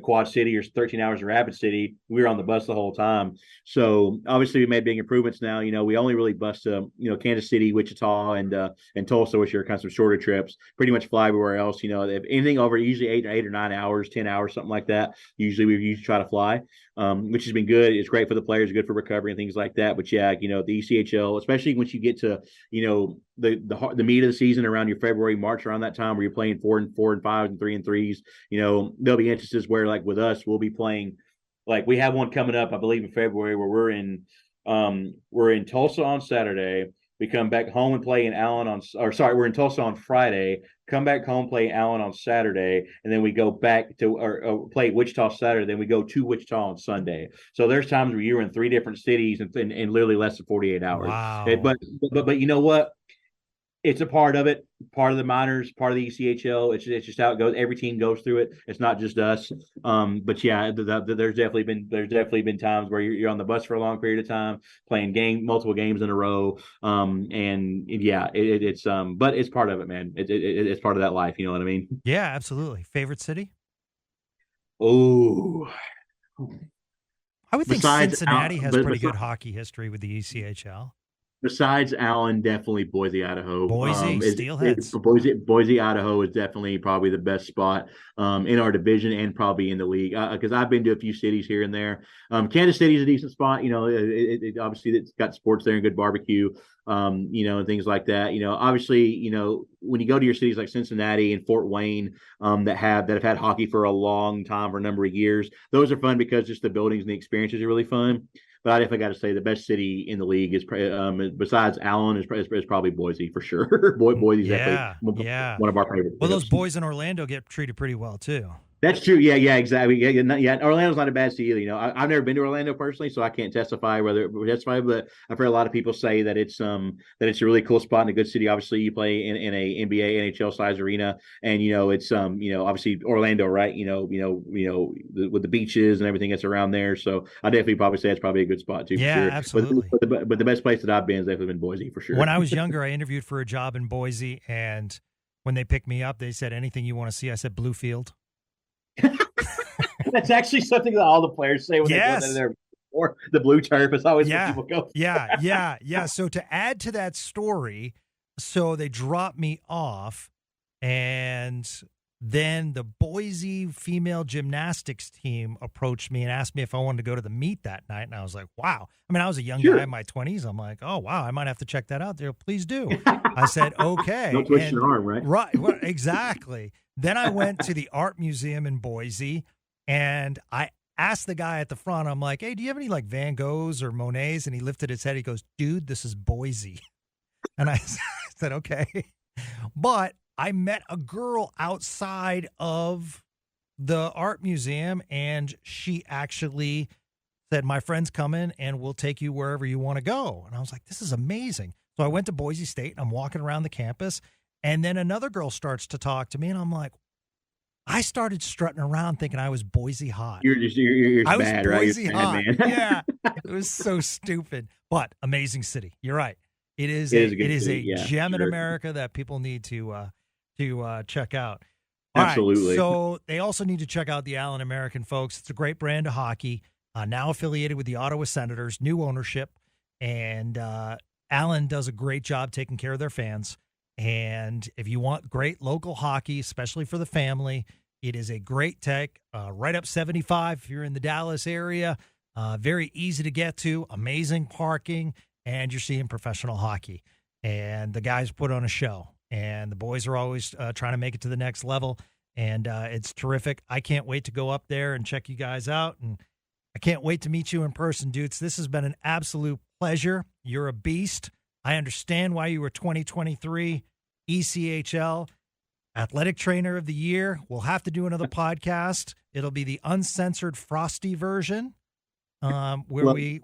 Quad City, or 13 hours to Rapid City. We were on the bus the whole time. So obviously we made big improvements now. We only really bus to Kansas City, Wichita, and Tulsa, which are kind of some shorter trips. Pretty much fly everywhere else. If anything over usually 8 or 9 hours, 10 hours, something like that. Usually we usually try to fly, which has been good. It's great for the players, good for recovery and things like that. But yeah, the ECHL, especially once you get to the meat of the season around your February, March, around that time where you're playing 4 and 5 and 3 and 3s, there'll be instances where like with us, we'll be playing, like we have one coming up, I believe in February, where we're in Tulsa on Saturday. We come back home and play in Allen we're in Tulsa on Friday, come back home, play Allen on Saturday, and then we go back to or play Wichita Saturday, then we go to Wichita on Sunday. So there's times where you're in 3 different cities in literally less than 48 hours. Wow. But you know what? It's a part of it, part of the minors, part of the ECHL. It's just how it goes. Every team goes through it. It's not just us. But yeah, there's definitely been times where you're on the bus for a long period of time, playing multiple games in a row. And yeah, but it's part of it, man. It's part of that life. You know what I mean? Yeah, absolutely. Favorite city? Oh, I would think Cincinnati has pretty good hockey history with the ECHL. Besides Allen, definitely Boise, Idaho. Boise, Steelheads. Boise, Idaho is definitely probably the best spot in our division and probably in the league, because I've been to a few cities here and there. Kansas City is a decent spot. It obviously it's got sports there and good barbecue, and things like that. Obviously, when you go to your cities like Cincinnati and Fort Wayne, that have had hockey for a long time, for a number of years, those are fun because just the buildings and the experiences are really fun. But I definitely got to say the best city in the league is, besides Allen, is probably Boise for sure. Boise's definitely one of our favorites. Well, those boys in Orlando get treated pretty well too. That's true. Yeah, exactly. Yeah. Orlando's not a bad city either. I've never been to Orlando personally, so I can't testify but I've heard a lot of people say that it's a really cool spot and a good city. Obviously, you play in a NBA, NHL size arena, and it's obviously Orlando, right? With the beaches and everything that's around there. So I definitely probably say it's probably a good spot too. Yeah, for sure. absolutely. But the best place that I've been has definitely been Boise for sure. When I was younger, I interviewed for a job in Boise, and when they picked me up, they said, "Anything you want to see?" I said, "Bluefield." That's actually something that all the players say when they go there. Or the blue turf is always where people go. Yeah. So to add to that story, so they dropped me off, and then the Boise female gymnastics team approached me and asked me if I wanted to go to the meet that night. And I was like, wow. I mean, I was a young guy in my 20s. I'm like, oh, wow, I might have to check that out there. Please do. I said, okay. No twist your arm, right? Right, exactly. Then I went to the art museum in Boise, and I asked the guy at the front, I'm like, hey, do you have any like Van Goghs or Monets? And he lifted his head. He goes, dude, this is Boise. And I said, okay. But I met a girl outside of the art museum, and she actually said, my friend's coming and we'll take you wherever you want to go. And I was like, this is amazing. So I went to Boise State, and I'm walking around the campus, and then another girl starts to talk to me, and I'm like, I started strutting around thinking I was Boise hot. You're I was bad, Boise right? hot. Man. Yeah, it was so stupid, but amazing city. You're right. It is a gem in America that people need to check out. All Absolutely. Right, so they also need to check out the Allen American, folks. It's a great brand of hockey, now affiliated with the Ottawa Senators, new ownership, and Allen does a great job taking care of their fans. And if you want great local hockey, especially for the family, it is a great tech, right up 75 if you're in the Dallas area. Very easy to get to, amazing parking, and you're seeing professional hockey. And the guys put on a show, and the boys are always trying to make it to the next level, and it's terrific. I can't wait to go up there and check you guys out, and I can't wait to meet you in person, Dutes. This has been an absolute pleasure. You're a beast. I understand why you were 2023 ECHL. Athletic Trainer of the Year. We'll have to do another podcast. It'll be the uncensored Frosty version, where we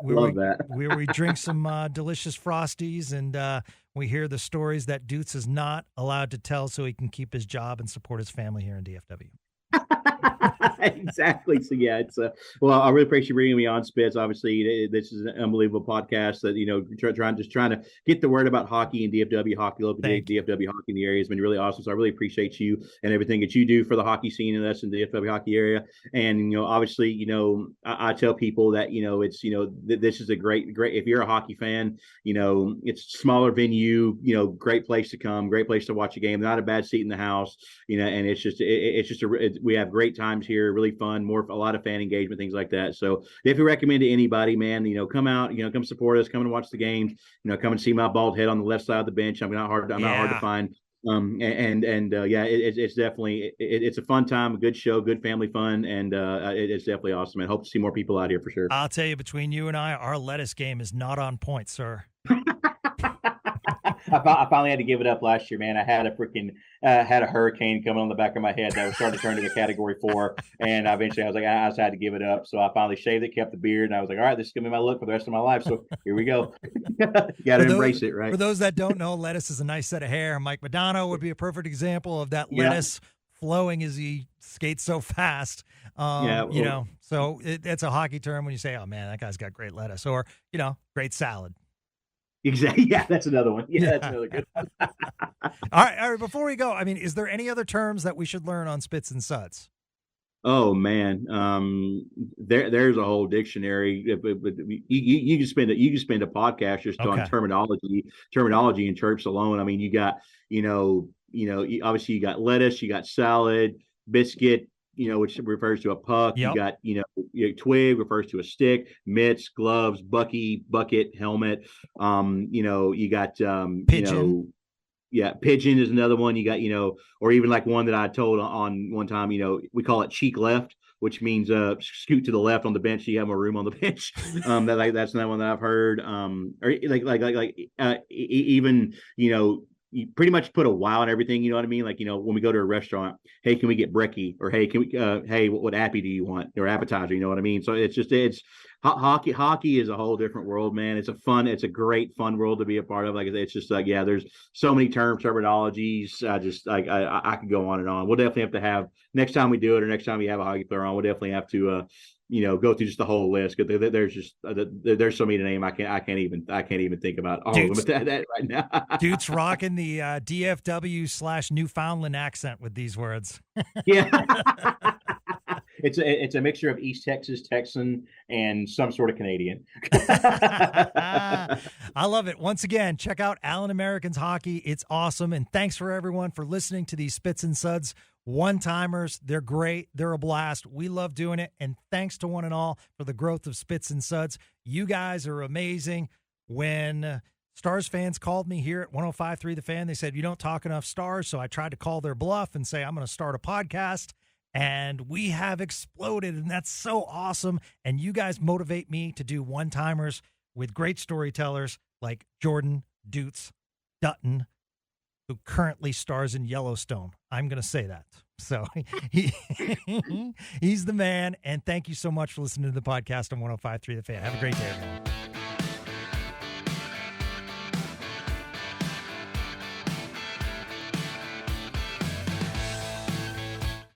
drink some delicious Frosties and we hear the stories that Dutes is not allowed to tell so he can keep his job and support his family here in DFW. Exactly. So yeah, it's well, I really appreciate you bringing me on, Spitz. Obviously, this is an unbelievable podcast that trying to get the word about hockey and DFW hockey, local DFW hockey in the area has been really awesome. So I really appreciate you and everything that you do for the hockey scene and us in the DFW hockey area. And obviously, I tell people that it's this is a great if you're a hockey fan, it's smaller venue, great place to come, great place to watch a game, not a bad seat in the house, and we have great times here, really fun, a lot of fan engagement, things like that. So if you recommend to anybody, man, come out, come support us, come and watch the games, come and see my bald head on the left side of the bench. I'm not hard to find. It's definitely it's a fun time, a good show, good family fun, and it's definitely awesome. And hope to see more people out here for sure. I'll tell you, between you and I, our lettuce game is not on point, sir. I finally had to give it up last year, man. I had a hurricane coming on the back of my head that was starting to turn to a Category 4, and eventually I was like, I just had to give it up. So I finally shaved it, kept the beard, and I was like, all right, this is gonna be my look for the rest of my life. So here we go. Got to embrace it, right? For those that don't know, lettuce is a nice set of hair. Mike Madonna would be a perfect example of that lettuce flowing as he skates so fast. So it's a hockey term when you say, oh man, that guy's got great lettuce, or great salad. Exactly. Yeah, that's another one. Yeah, that's another good one. All right. Before we go, is there any other terms that we should learn on Spits and Suds? Oh man, there's a whole dictionary. You can spend a podcast just on terminology and terms alone. You got obviously you got lettuce, you got salad, biscuit, which refers to a puck. Yep. You got, twig refers to a stick, mitts, gloves, bucket, helmet. You got, pigeon. Pigeon is another one. You got, or even like one that I told on one time, we call it cheek left, which means scoot to the left on the bench. So you have more room on the bench. That's another one that I've heard. Or even, you pretty much put a wow on everything, you know what I mean? Like, when we go to a restaurant, hey, can we get brekkie? Or hey, can we hey, what appy do you want? Or appetizer, you know what I mean? So it's hockey is a whole different world, man. It's a great fun world to be a part of. Like, it's just like, there's so many terms, terminologies. I could go on and on. We'll definitely have to have, next time we do it, or next time we have a hockey player on, we'll definitely have to go through just the whole list, because there's so many to name. I can't even think about all of them that right now. Dude's rocking the DFW/Newfoundland accent with these words. Yeah. It's a mixture of East Texas, Texan, and some sort of Canadian. I love it. Once again, check out Allen Americans Hockey. It's awesome. And thanks for everyone for listening to these Spits and Suds one-timers. They're great. They're a blast. We love doing it. And thanks to one and all for the growth of Spits and Suds. You guys are amazing. When Stars fans called me here at 105.3 The Fan, they said, you don't talk enough Stars. So I tried to call their bluff and say, I'm going to start a podcast. And we have exploded, and that's so awesome. And you guys motivate me to do one-timers with great storytellers like Jordan Dutes Dutton, who currently stars in Yellowstone. I'm going to say that. So he's the man. And thank you so much for listening to the podcast on 105.3 The Fan. Have a great day, everyone.